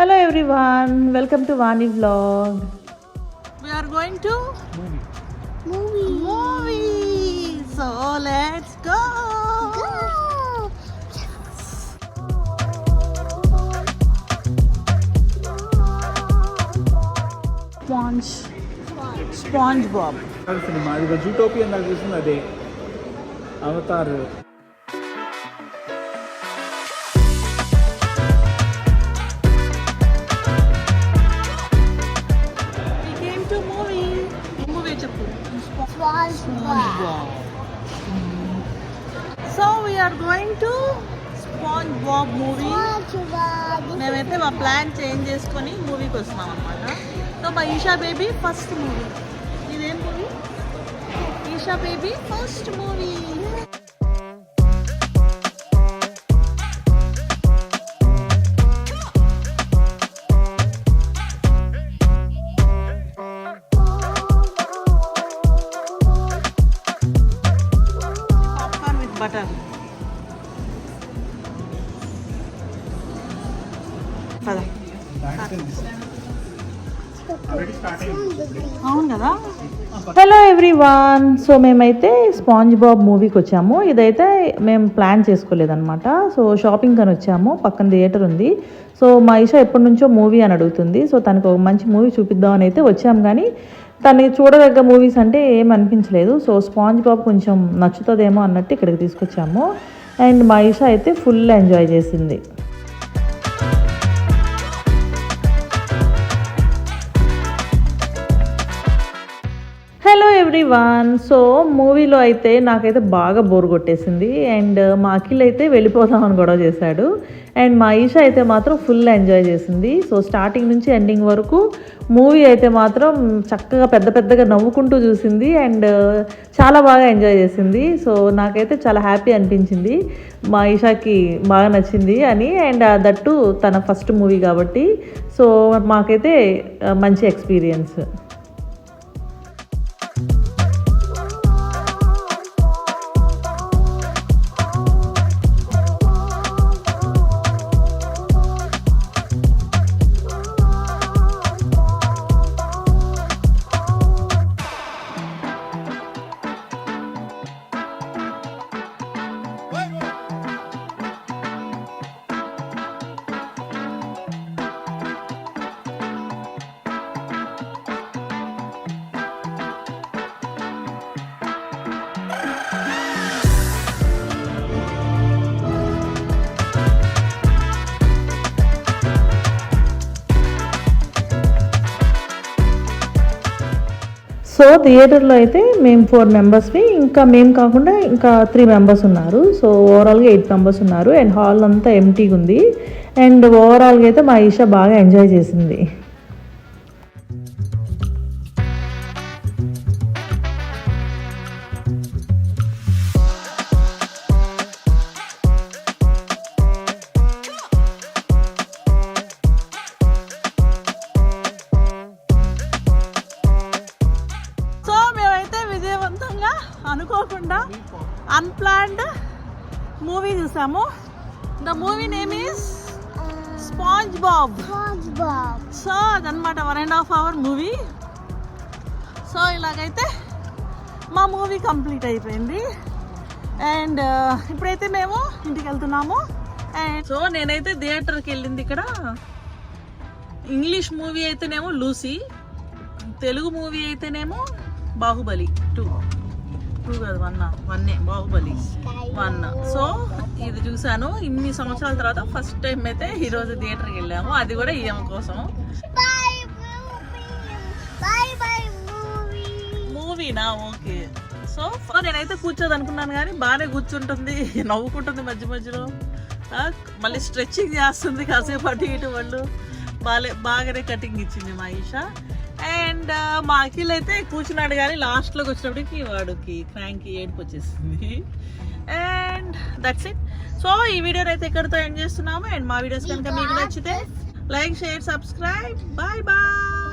Hello everyone, welcome to Vani vlog. We are going to movie. So let's go. SpongeBob. Cinema అది జూటోపియన్ నాకు చూసింది అదే Avatar. So we are going to SpongeBob movie. మేమైతే మా plan change చేసుకొని మూవీకి వస్తున్నాం అనమాట. సో మా ఈషా బేబీ ఫస్ట్ మూవీ. ఇదేం movie? Esha baby first movie. Butter అవును కదా. హలో ఎవ్రీవన్, సో మేమైతే స్పాంజ్ బాబ్ మూవీకి వచ్చాము. ఇదైతే మేము ప్లాన్ చేసుకోలేదన్నమాట. సో షాపింగ్ అని వచ్చాము, పక్కన థియేటర్ ఉంది. సో మా ఈషా ఎప్పటి నుంచో మూవీ అని అడుగుతుంది. సో తనకు ఒక మంచి మూవీ చూపిద్దామని అయితే వచ్చాము, కానీ తనకి చూడదగ్గ మూవీస్ అంటే ఏం అనిపించలేదు. సో స్పాంజ్ బాబ్ కొంచెం నచ్చుతుందేమో అన్నట్టు ఇక్కడికి తీసుకొచ్చాము. అండ్ మా ఈషా అయితే ఫుల్ ఎంజాయ్ చేసింది. హలో ఎవ్రీవన్, సో మూవీలో అయితే నాకైతే బాగా బోర్ కొట్టేసింది. అండ్ మా అఖిల్ అయితే వెళ్ళిపోతామని గొడవ చేశాడు. అండ్ మా ఈషా అయితే మాత్రం ఫుల్ ఎంజాయ్ చేసింది. సో స్టార్టింగ్ నుంచి ఎండింగ్ వరకు మూవీ అయితే మాత్రం చక్కగా పెద్దగా నవ్వుకుంటూ చూసింది. అండ్ చాలా బాగా ఎంజాయ్ చేసింది. సో నాకైతే చాలా హ్యాపీ అనిపించింది, మా ఈషాకి బాగా నచ్చింది అని. అండ్ దట్టు తన ఫస్ట్ మూవీ కాబట్టి సో మాకైతే మంచి ఎక్స్పీరియన్స్. సో థియేటర్లో అయితే మేము 4 మెంబర్స్వి, ఇంకా మేము కాకుండా ఇంకా 3 మెంబర్స్ ఉన్నారు. సో ఓవరాల్గా 8 మెంబర్స్ ఉన్నారు. అండ్ హాల్ అంతా ఎంటీగా ఉంది. అండ్ ఓవరాల్గా అయితే మా ఈషా బాగా ఎంజాయ్ చేసింది. అనుకోకుండా అన్ప్లాన్డ్ మూవీ చూసాము. The movie name is sponge Bob. So అదనమాట 1.5 hour మూవీ. సో ఇలాగైతే మా మూవీ కంప్లీట్ అయిపోయింది. అండ్ ఇప్పుడైతే మేము ఇంటికి వెళ్తున్నాము. అండ్ సో నేనైతే థియేటర్కి వెళ్ళింది ఇక్కడ. ఇంగ్లీష్ మూవీ అయితేనేమో లూసీ, తెలుగు మూవీ అయితేనేమో బాహుబలి 2 కాదు 1 బాహుబలి 1. సో ఇది చూసాను ఇన్ని సంవత్సరాల తర్వాత. ఫస్ట్ టైం అయితే ఈరోజు థియేటర్కి వెళ్ళాము, అది కూడా ఈఎం కోసం. మూవీనా? ఓకే. సో నేనైతే కూర్చోదు అనుకున్నాను, కానీ బాగానే కూర్చుంటుంది, నవ్వుకుంటుంది మధ్య మధ్యలో, మళ్ళీ స్ట్రెచ్చింగ్ చేస్తుంది కాసేపు అటు ఇటు. వాళ్ళు బాగానే కటింగ్ ఇచ్చింది మా ఈషా. అండ్ మా అఖిల్ అయితే కూర్చున్నాడు, కానీ లాస్ట్లోకి వచ్చినప్పటికి వాడికి క్రాంకి ఏడుపు వచ్చేసింది. And that's it. సో ఈ వీడియోని అయితే ఇక్కడితో ఎండ్ చేస్తున్నాము. అండ్ మా వీడియోస్ కనుక మీకు నచ్చితే like, share, subscribe. Bye bye.